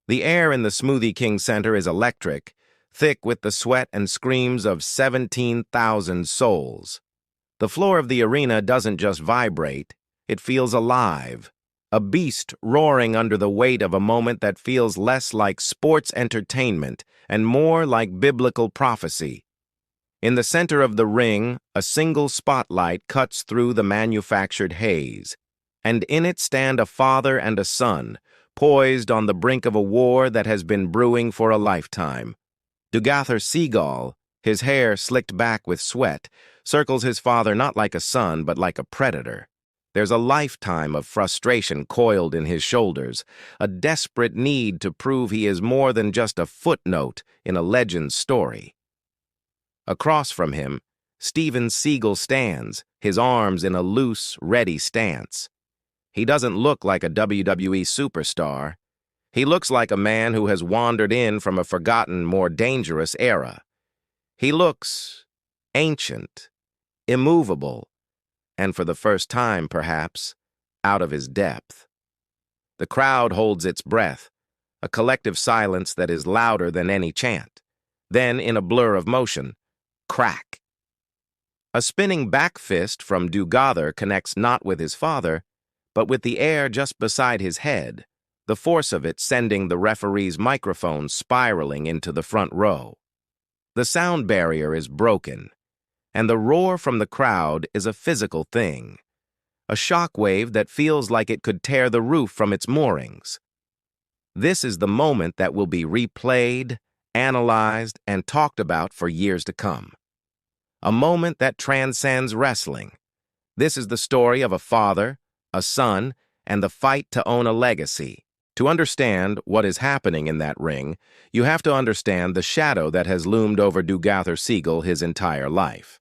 The air in the Smoothie King Center is electric, thick with the sweat and screams of 17,000 souls. The floor of the arena doesn't just vibrate, it feels alive. A beast roaring under the weight of a moment that feels less like sports entertainment and more like biblical prophecy. In the center of the ring, a single spotlight cuts through the manufactured haze, and in it stand a father and a son, poised on the brink of a war that has been brewing for a lifetime. Dugather Seagal, his hair slicked back with sweat, circles his father not like a son but like a predator. There's a lifetime of frustration coiled in his shoulders, a desperate need to prove he is more than just a footnote in a legend's story. Across from him, Steven Seagal stands, his arms in a loose, ready stance. He doesn't look like a WWE superstar. He looks like a man who has wandered in from a forgotten, more dangerous era. He looks ancient, immovable, and for the first time, perhaps, out of his depth. The crowd holds its breath, a collective silence that is louder than any chant. Then, in a blur of motion, crack. A spinning back fist from Dugather connects not with his father, but with the air just beside his head, the force of it sending the referee's microphone spiraling into the front row. The sound barrier is broken, and the roar from the crowd is a physical thing, a shockwave that feels like it could tear the roof from its moorings. This is the moment that will be replayed, analyzed, and talked about for years to come. A moment that transcends wrestling. This is the story of a father, a son, and the fight to own a legacy. To understand what is happening in that ring, you have to understand the shadow that has loomed over Dugather Seagal his entire life.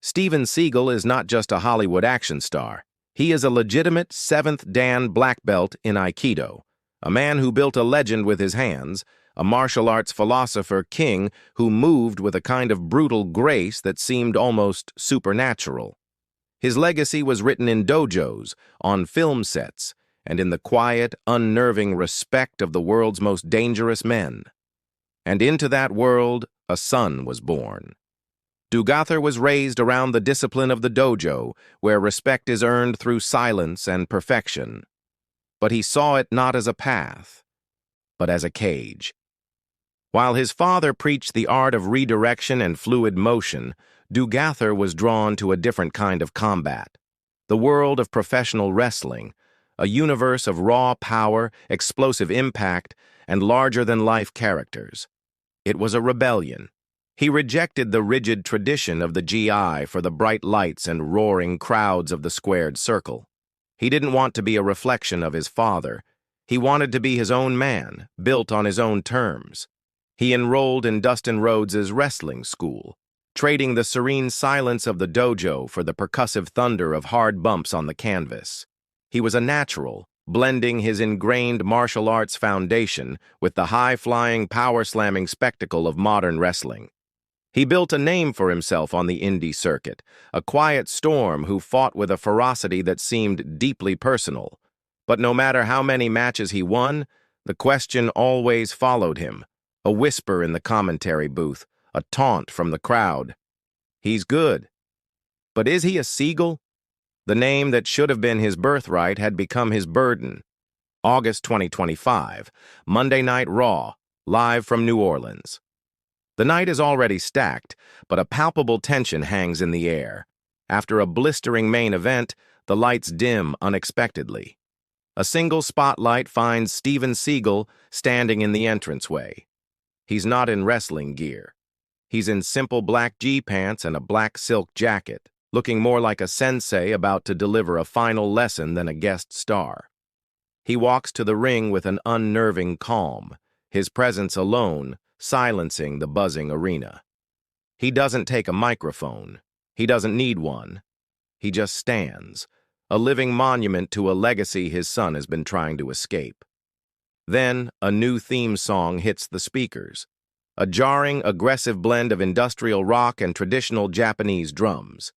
Steven Seagal is not just a Hollywood action star. He is a legitimate 7th Dan black belt in Aikido, a man who built a legend with his hands, a martial arts philosopher king who moved with a kind of brutal grace that seemed almost supernatural. His legacy was written in dojos, on film sets, and in the quiet, unnerving respect of the world's most dangerous men. And into that world, a son was born. Dugather was raised around the discipline of the dojo, where respect is earned through silence and perfection. But he saw it not as a path, but as a cage. While his father preached the art of redirection and fluid motion, Dugather was drawn to a different kind of combat. The world of professional wrestling, a universe of raw power, explosive impact, and larger-than-life characters. It was a rebellion. He rejected the rigid tradition of the GI for the bright lights and roaring crowds of the squared circle. He didn't want to be a reflection of his father. He wanted to be his own man, built on his own terms. He enrolled in Dustin Rhodes's wrestling school, trading the serene silence of the dojo for the percussive thunder of hard bumps on the canvas. He was a natural, blending his ingrained martial arts foundation with the high-flying, power-slamming spectacle of modern wrestling. He built a name for himself on the indie circuit, a quiet storm who fought with a ferocity that seemed deeply personal. But no matter how many matches he won, the question always followed him, a whisper in the commentary booth, a taunt from the crowd. He's good. But is he a Seagal? The name that should have been his birthright had become his burden. August 2025, Monday Night Raw, live from New Orleans. The night is already stacked, but a palpable tension hangs in the air. After a blistering main event, the lights dim unexpectedly. A single spotlight finds Steven Seagal standing in the entranceway. He's not in wrestling gear. He's in simple black G-pants and a black silk jacket, looking more like a sensei about to deliver a final lesson than a guest star. He walks to the ring with an unnerving calm, his presence alone silencing the buzzing arena. He doesn't take a microphone. He doesn't need one. He just stands, a living monument to a legacy his son has been trying to escape. Then, a new theme song hits the speakers, a jarring, aggressive blend of industrial rock and traditional Japanese drums.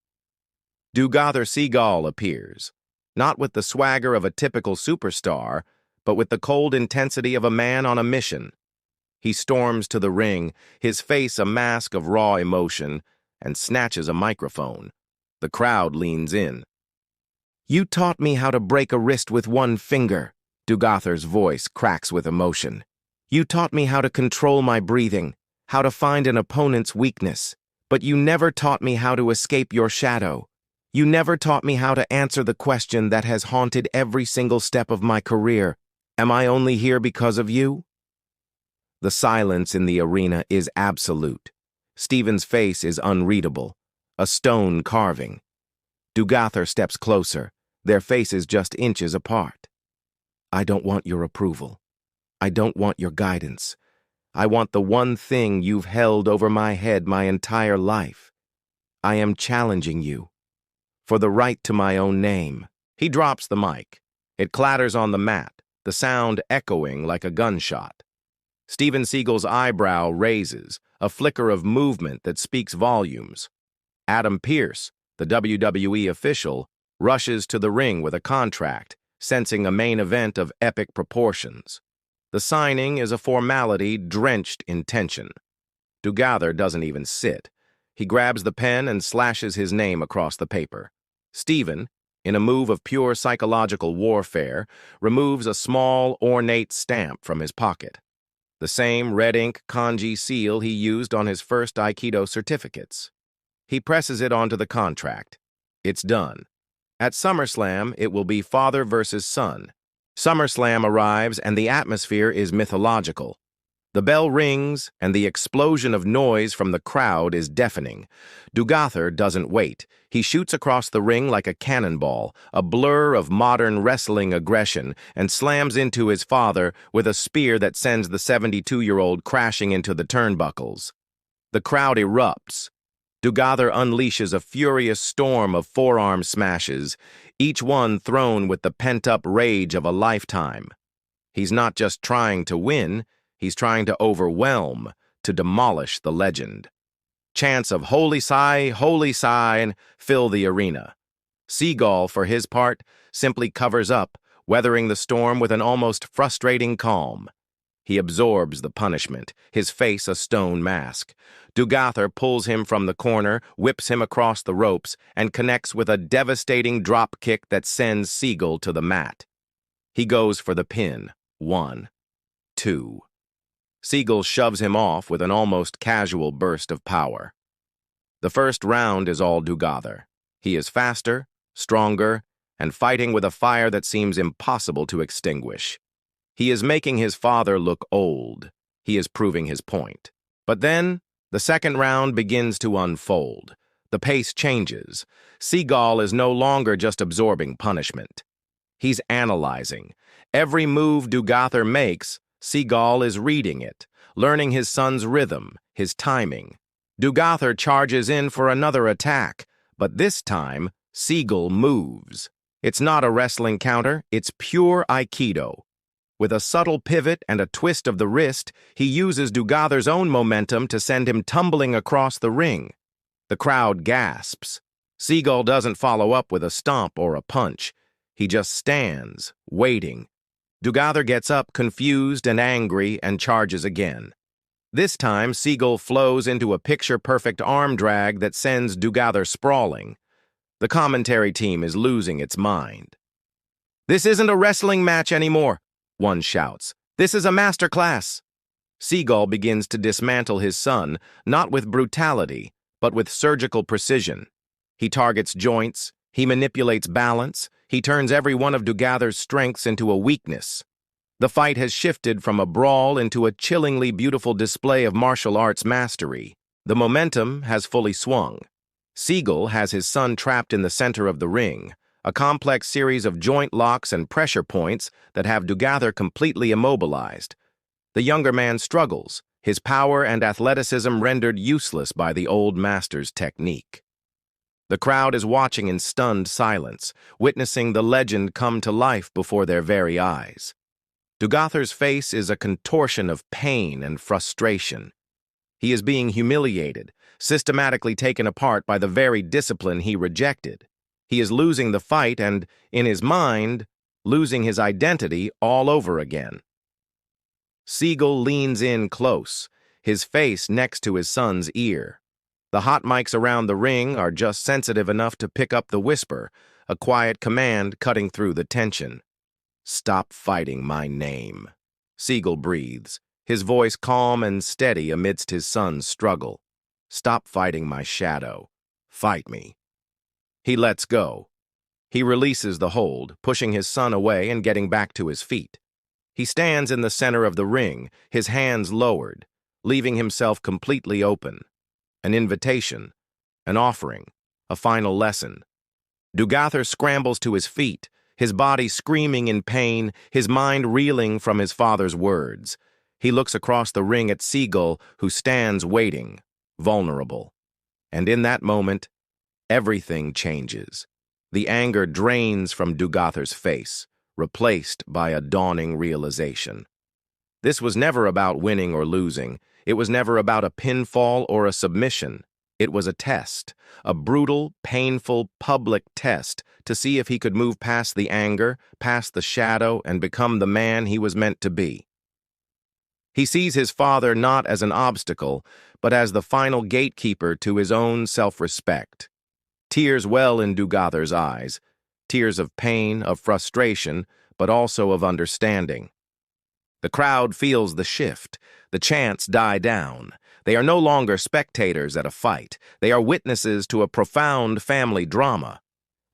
Dugather Seagal appears, not with the swagger of a typical superstar, but with the cold intensity of a man on a mission. He storms to the ring, his face a mask of raw emotion, and snatches a microphone. The crowd leans in. "You taught me how to break a wrist with one finger." Dugather's voice cracks with emotion. "You taught me how to control my breathing, how to find an opponent's weakness. But you never taught me how to escape your shadow. You never taught me how to answer the question that has haunted every single step of my career. Am I only here because of you?" The silence in the arena is absolute. Steven's face is unreadable, a stone carving. Dugather steps closer, their faces just inches apart. "I don't want your approval. I don't want your guidance. I want the one thing you've held over my head my entire life. I am challenging you. For the right to my own name." He drops the mic. It clatters on the mat, the sound echoing like a gunshot. Steven Seagal's eyebrow raises, a flicker of movement that speaks volumes. Adam Pearce, the WWE official, rushes to the ring with a contract, sensing a main event of epic proportions. The signing is a formality drenched in tension. Dugather doesn't even sit. He grabs the pen and slashes his name across the paper. Steven, in a move of pure psychological warfare, removes a small, ornate stamp from his pocket. The same red ink kanji seal he used on his first Aikido certificates. He presses it onto the contract. It's done. At SummerSlam, it will be father versus son. SummerSlam arrives and the atmosphere is mythological. The bell rings and the explosion of noise from the crowd is deafening. Dugather doesn't wait. He shoots across the ring like a cannonball, a blur of modern wrestling aggression, and slams into his father with a spear that sends the 72-year-old crashing into the turnbuckles. The crowd erupts. Dugather unleashes a furious storm of forearm smashes, each one thrown with the pent-up rage of a lifetime. He's not just trying to win, he's trying to overwhelm, to demolish the legend. Chants of holy sign, fill the arena. Seagal, for his part, simply covers up, weathering the storm with an almost frustrating calm. He absorbs the punishment, his face a stone mask. Dugather pulls him from the corner, whips him across the ropes, and connects with a devastating drop kick that sends Seagal to the mat. He goes for the pin. 1, 2. Seagal shoves him off with an almost casual burst of power. The first round is all Dugather. He is faster, stronger, and fighting with a fire that seems impossible to extinguish. He is making his father look old. He is proving his point. But then, the second round begins to unfold. The pace changes. Seagal is no longer just absorbing punishment. He's analyzing. Every move Dugather makes, Seagal is reading it, learning his son's rhythm, his timing. Dugather charges in for another attack, but this time, Seagal moves. It's not a wrestling counter, it's pure Aikido. With a subtle pivot and a twist of the wrist, he uses Dugather's own momentum to send him tumbling across the ring. The crowd gasps. Seagal doesn't follow up with a stomp or a punch. He just stands, waiting. Dugather gets up, confused and angry, and charges again. This time, Seagal flows into a picture-perfect arm drag that sends Dugather sprawling. The commentary team is losing its mind. "This isn't a wrestling match anymore," one shouts. "This is a masterclass." Seagal begins to dismantle his son, not with brutality, but with surgical precision. He targets joints, he manipulates balance, he turns every one of Dugather's strengths into a weakness. The fight has shifted from a brawl into a chillingly beautiful display of martial arts mastery. The momentum has fully swung. Seagal has his son trapped in the center of the ring, a complex series of joint locks and pressure points that have Dugather completely immobilized. The younger man struggles, his power and athleticism rendered useless by the old master's technique. The crowd is watching in stunned silence, witnessing the legend come to life before their very eyes. Dugather's face is a contortion of pain and frustration. He is being humiliated, systematically taken apart by the very discipline he rejected. He is losing the fight and, in his mind, losing his identity all over again. Seagal leans in close, his face next to his son's ear. The hot mics around the ring are just sensitive enough to pick up the whisper, a quiet command cutting through the tension. "Stop fighting my name," Seagal breathes, his voice calm and steady amidst his son's struggle. "Stop fighting my shadow. Fight me." He lets go. He releases the hold, pushing his son away and getting back to his feet. He stands in the center of the ring, his hands lowered, leaving himself completely open. An invitation, an offering, a final lesson. Dugather scrambles to his feet, his body screaming in pain, his mind reeling from his father's words. He looks across the ring at Seagal, who stands waiting, vulnerable. And in that moment, everything changes. The anger drains from Dugather's face, replaced by a dawning realization. This was never about winning or losing. It was never about a pinfall or a submission. It was a test, a brutal, painful, public test to see if he could move past the anger, past the shadow, and become the man he was meant to be. He sees his father not as an obstacle, but as the final gatekeeper to his own self-respect. Tears well in Dugather's eyes, tears of pain, of frustration, but also of understanding. The crowd feels the shift. The chants die down. They are no longer spectators at a fight. They are witnesses to a profound family drama.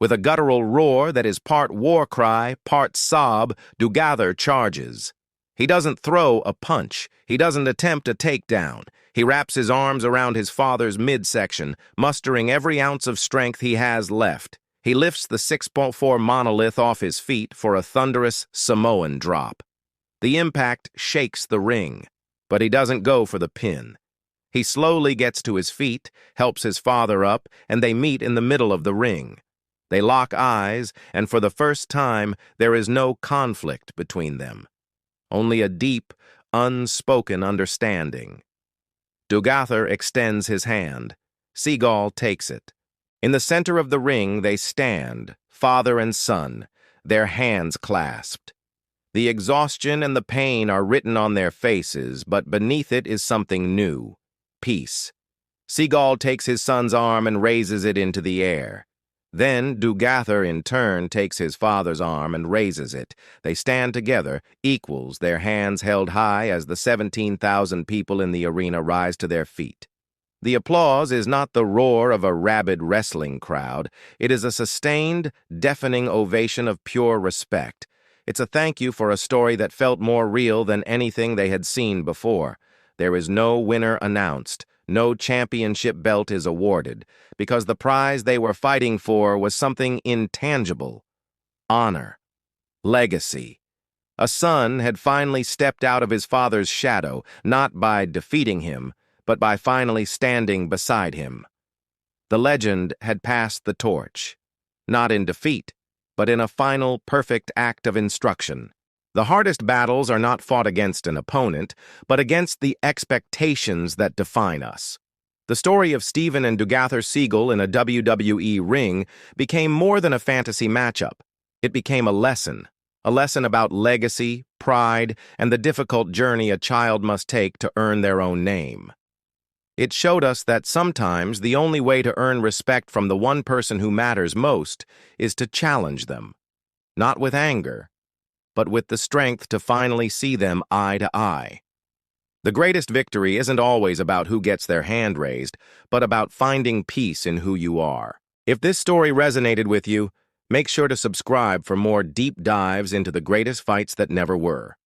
With a guttural roar that is part war cry, part sob, Dugather charges. He doesn't throw a punch. He doesn't attempt a takedown. He wraps his arms around his father's midsection, mustering every ounce of strength he has left. He lifts the 6'4" monolith off his feet for a thunderous Samoan drop. The impact shakes the ring, but he doesn't go for the pin. He slowly gets to his feet, helps his father up, and they meet in the middle of the ring. They lock eyes, and for the first time, there is no conflict between them. Only a deep, unspoken understanding. Dugather extends his hand. Seagal takes it. In the center of the ring, they stand, father and son, their hands clasped. The exhaustion and the pain are written on their faces, but beneath it is something new. Peace. Seagal takes his son's arm and raises it into the air. Then Dugather, in turn, takes his father's arm and raises it. They stand together, equals, their hands held high as the 17,000 people in the arena rise to their feet. The applause is not the roar of a rabid wrestling crowd. It is a sustained, deafening ovation of pure respect. It's a thank you for a story that felt more real than anything they had seen before. There is no winner announced. No championship belt is awarded, because the prize they were fighting for was something intangible. Honor. Legacy. A son had finally stepped out of his father's shadow, not by defeating him, but by finally standing beside him. The legend had passed the torch, not in defeat, but in a final, perfect act of instruction. The hardest battles are not fought against an opponent, but against the expectations that define us. The story of Steven and Dugather Seagal in a WWE ring became more than a fantasy matchup. It became a lesson about legacy, pride, and the difficult journey a child must take to earn their own name. It showed us that sometimes the only way to earn respect from the one person who matters most is to challenge them, not with anger, but with the strength to finally see them eye to eye. The greatest victory isn't always about who gets their hand raised, but about finding peace in who you are. If this story resonated with you, make sure to subscribe for more deep dives into the greatest fights that never were.